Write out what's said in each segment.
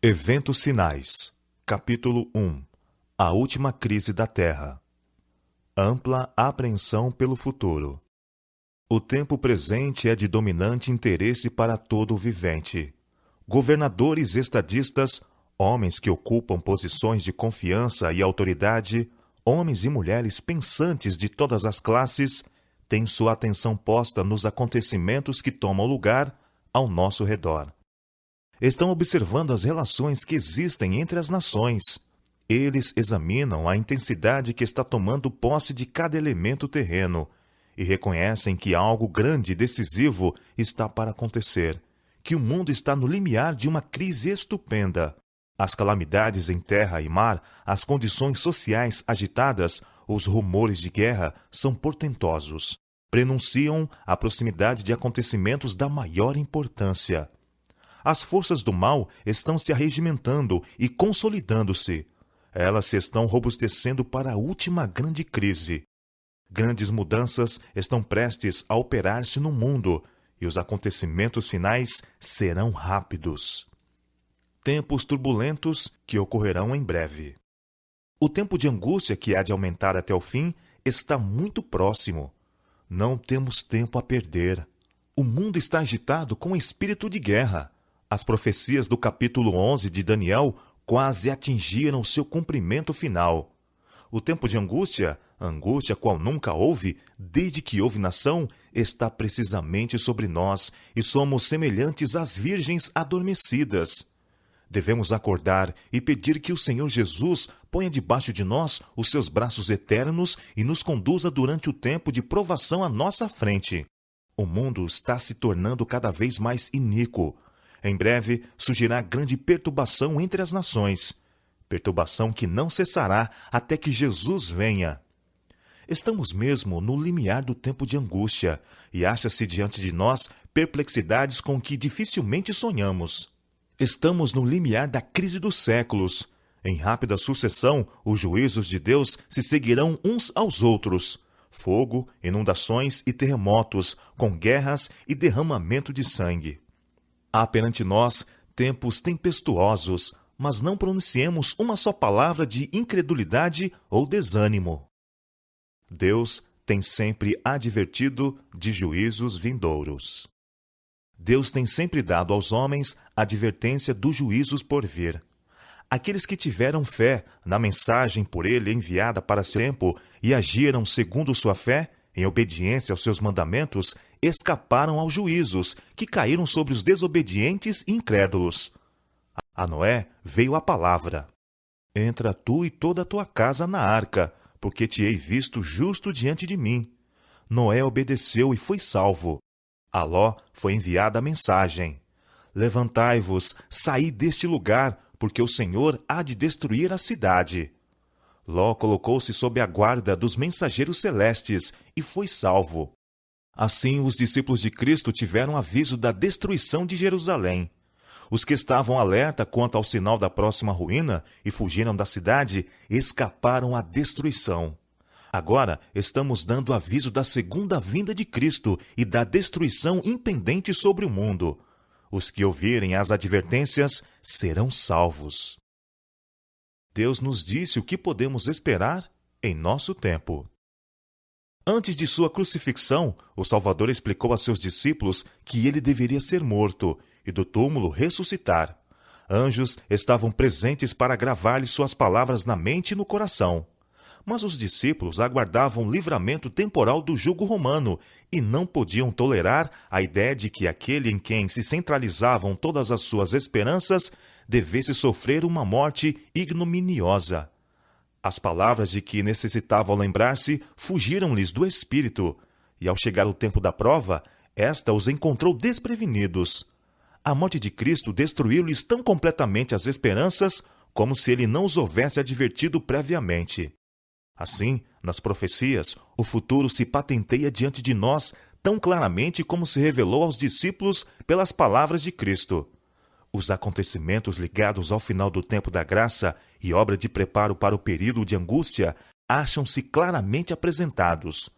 Eventos finais. Capítulo 1. A última crise da Terra. Ampla apreensão pelo futuro. O tempo presente é de dominante interesse para todo o vivente. Governadores estadistas, homens que ocupam posições de confiança e autoridade, homens e mulheres pensantes de todas as classes, têm sua atenção posta nos acontecimentos que tomam lugar ao nosso redor. Estão observando as relações que existem entre as nações. Eles examinam a intensidade que está tomando posse de cada elemento terreno e reconhecem que algo grande e decisivo está para acontecer, que o mundo está no limiar de uma crise estupenda. As calamidades em terra e mar, as condições sociais agitadas, os rumores de guerra são portentosos. Prenunciam a proximidade de acontecimentos da maior importância. As forças do mal estão se arregimentando e consolidando-se. Elas se estão robustecendo para a última grande crise. Grandes mudanças estão prestes a operar-se no mundo e os acontecimentos finais serão rápidos. Tempos turbulentos que ocorrerão em breve. O tempo de angústia que há de aumentar até o fim está muito próximo. Não temos tempo a perder. O mundo está agitado com espírito de guerra. As profecias do capítulo 11 de Daniel quase atingiram seu cumprimento final. O tempo de angústia, angústia qual nunca houve, desde que houve nação, está precisamente sobre nós e somos semelhantes às virgens adormecidas. Devemos acordar e pedir que o Senhor Jesus ponha debaixo de nós os seus braços eternos e nos conduza durante o tempo de provação à nossa frente. O mundo está se tornando cada vez mais iníquo. Em breve surgirá grande perturbação entre as nações, perturbação que não cessará até que Jesus venha. Estamos mesmo no limiar do tempo de angústia, e acha-se diante de nós perplexidades com que dificilmente sonhamos. Estamos no limiar da crise dos séculos. Em rápida sucessão, os juízos de Deus se seguirão uns aos outros. Fogo, inundações e terremotos, com guerras e derramamento de sangue. Há perante nós tempos tempestuosos, mas não pronunciemos uma só palavra de incredulidade ou desânimo. Deus tem sempre advertido de juízos vindouros. Deus tem sempre dado aos homens a advertência dos juízos por vir. Aqueles que tiveram fé na mensagem por ele enviada para seu tempo e agiram segundo sua fé, em obediência aos seus mandamentos, escaparam aos juízos que caíram sobre os desobedientes e incrédulos. A Noé veio a palavra: Entra tu e toda a tua casa na arca, porque te hei visto justo diante de mim. Noé obedeceu e foi salvo. A Ló foi enviada a mensagem: Levantai-vos, saí deste lugar, porque o Senhor há de destruir a cidade. Ló colocou-se sob a guarda dos mensageiros celestes e foi salvo. Assim, os discípulos de Cristo tiveram aviso da destruição de Jerusalém. Os que estavam alerta quanto ao sinal da próxima ruína e fugiram da cidade, escaparam à destruição. Agora, estamos dando aviso da segunda vinda de Cristo e da destruição impendente sobre o mundo. Os que ouvirem as advertências serão salvos. Deus nos disse o que podemos esperar em nosso tempo. Antes de sua crucifixão, o Salvador explicou a seus discípulos que ele deveria ser morto e do túmulo ressuscitar. Anjos estavam presentes para gravar-lhe suas palavras na mente e no coração. Mas os discípulos aguardavam livramento temporal do jugo romano e não podiam tolerar a ideia de que aquele em quem se centralizavam todas as suas esperanças devesse sofrer uma morte ignominiosa. As palavras de que necessitavam lembrar-se fugiram-lhes do espírito, e ao chegar o tempo da prova, esta os encontrou desprevenidos. A morte de Cristo destruiu-lhes tão completamente as esperanças como se ele não os houvesse advertido previamente. Assim, nas profecias, o futuro se patenteia diante de nós tão claramente como se revelou aos discípulos pelas palavras de Cristo. Os acontecimentos ligados ao final do tempo da graça e obra de preparo para o período de angústia acham-se claramente apresentados.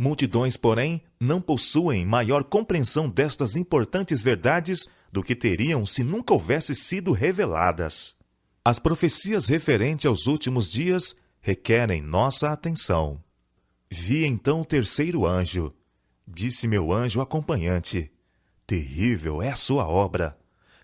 Multidões, porém, não possuem maior compreensão destas importantes verdades do que teriam se nunca houvessem sido reveladas. As profecias referentes aos últimos dias requerem nossa atenção. Vi então o terceiro anjo. Disse meu anjo acompanhante: terrível é a sua obra,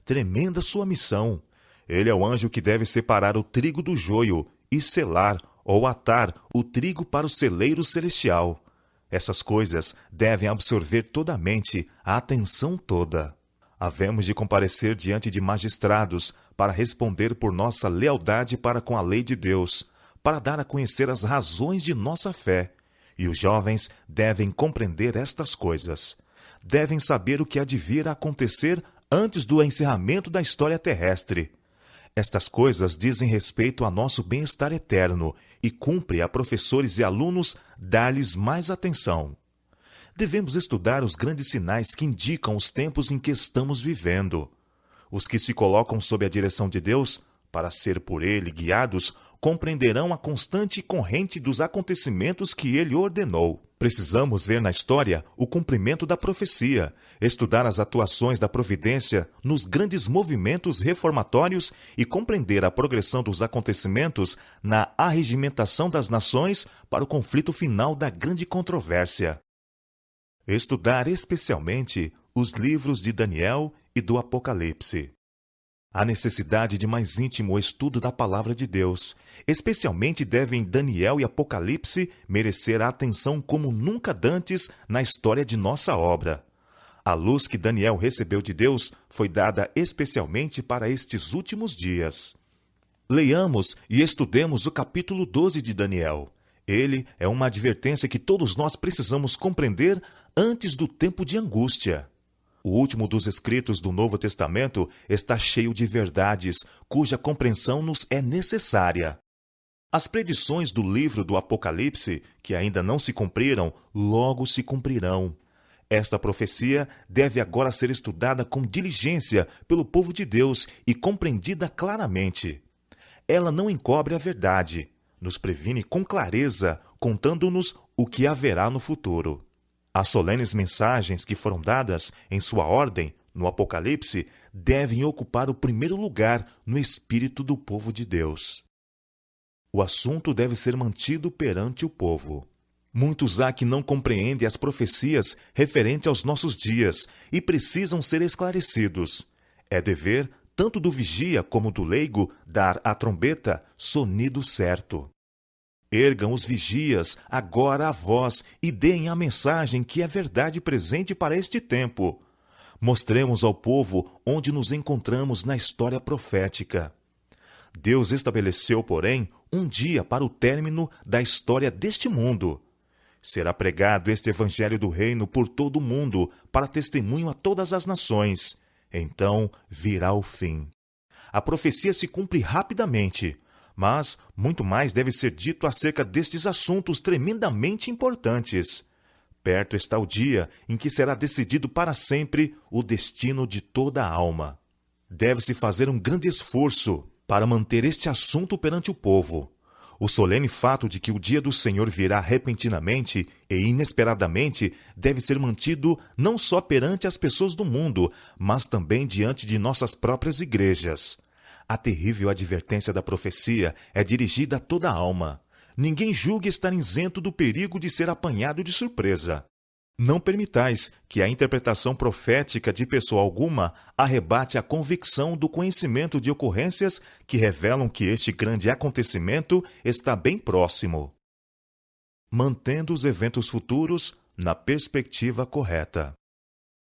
tremenda sua missão. Ele é o anjo que deve separar o trigo do joio e selar ou atar o trigo para o celeiro celestial. Essas coisas devem absorver toda a mente, a atenção toda. Havemos de comparecer diante de magistrados para responder por nossa lealdade para com a lei de Deus, para dar a conhecer as razões de nossa fé. E os jovens devem compreender estas coisas. Devem saber o que há de vir a acontecer antes do encerramento da história terrestre. Estas coisas dizem respeito a nosso bem-estar eterno e cumpre a professores e alunos dar-lhes mais atenção. Devemos estudar os grandes sinais que indicam os tempos em que estamos vivendo. Os que se colocam sob a direção de Deus, para ser por Ele guiados, compreenderão a constante corrente dos acontecimentos que Ele ordenou. Precisamos ver na história o cumprimento da profecia, estudar as atuações da providência nos grandes movimentos reformatórios e compreender a progressão dos acontecimentos na arregimentação das nações para o conflito final da grande controvérsia. Estudar especialmente os livros de Daniel e do Apocalipse. Há necessidade de mais íntimo estudo da palavra de Deus. Especialmente devem Daniel e Apocalipse merecer a atenção como nunca dantes na história de nossa obra. A luz que Daniel recebeu de Deus foi dada especialmente para estes últimos dias. Leiamos e estudemos o capítulo 12 de Daniel. Ele é uma advertência que todos nós precisamos compreender antes do tempo de angústia. O último dos escritos do Novo Testamento está cheio de verdades, cuja compreensão nos é necessária. As predições do livro do Apocalipse, que ainda não se cumpriram, logo se cumprirão. Esta profecia deve agora ser estudada com diligência pelo povo de Deus e compreendida claramente. Ela não encobre a verdade, nos previne com clareza, contando-nos o que haverá no futuro. As solenes mensagens que foram dadas em sua ordem no Apocalipse devem ocupar o primeiro lugar no espírito do povo de Deus. O assunto deve ser mantido perante o povo. Muitos há que não compreendem as profecias referentes aos nossos dias e precisam ser esclarecidos. É dever tanto do vigia como do leigo dar à trombeta sonido certo. Ergam os vigias agora a voz e deem a mensagem que é verdade presente para este tempo. Mostremos ao povo onde nos encontramos na história profética. Deus estabeleceu, porém, um dia para o término da história deste mundo. Será pregado este evangelho do reino por todo o mundo, para testemunho a todas as nações. Então virá o fim. A profecia se cumpre rapidamente, mas muito mais deve ser dito acerca destes assuntos tremendamente importantes. Perto está o dia em que será decidido para sempre o destino de toda a alma. Deve-se fazer um grande esforço para manter este assunto perante o povo. O solene fato de que o dia do Senhor virá repentinamente e inesperadamente deve ser mantido não só perante as pessoas do mundo, mas também diante de nossas próprias igrejas. A terrível advertência da profecia é dirigida a toda a alma. Ninguém julgue estar isento do perigo de ser apanhado de surpresa. Não permitais que a interpretação profética de pessoa alguma arrebate a convicção do conhecimento de ocorrências que revelam que este grande acontecimento está bem próximo. Mantendo os eventos futuros na perspectiva correta.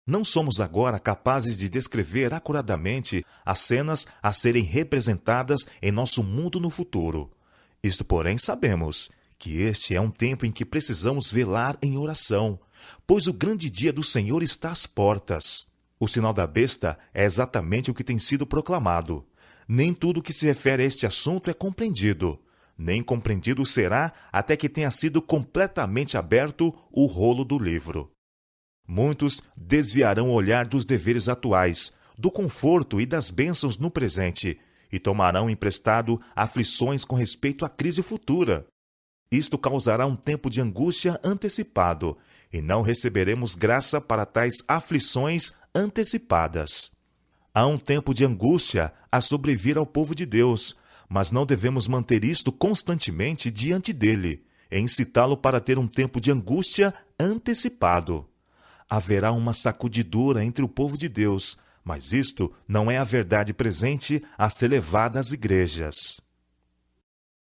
Não somos agora capazes de descrever acuradamente as cenas a serem representadas em nosso mundo no futuro. Isto, porém, sabemos que este é um tempo em que precisamos velar em oração, pois o grande dia do Senhor está às portas. O sinal da besta é exatamente o que tem sido proclamado. Nem tudo que se refere a este assunto é compreendido. Nem compreendido será até que tenha sido completamente aberto o rolo do livro. Muitos desviarão o olhar dos deveres atuais, do conforto e das bênçãos no presente, e tomarão emprestado aflições com respeito à crise futura. Isto causará um tempo de angústia antecipado, e não receberemos graça para tais aflições antecipadas. Há um tempo de angústia a sobrevir ao povo de Deus, mas não devemos manter isto constantemente diante dele, e incitá-lo para ter um tempo de angústia antecipado. Haverá uma sacudidura entre o povo de Deus, mas isto não é a verdade presente a ser levada às igrejas.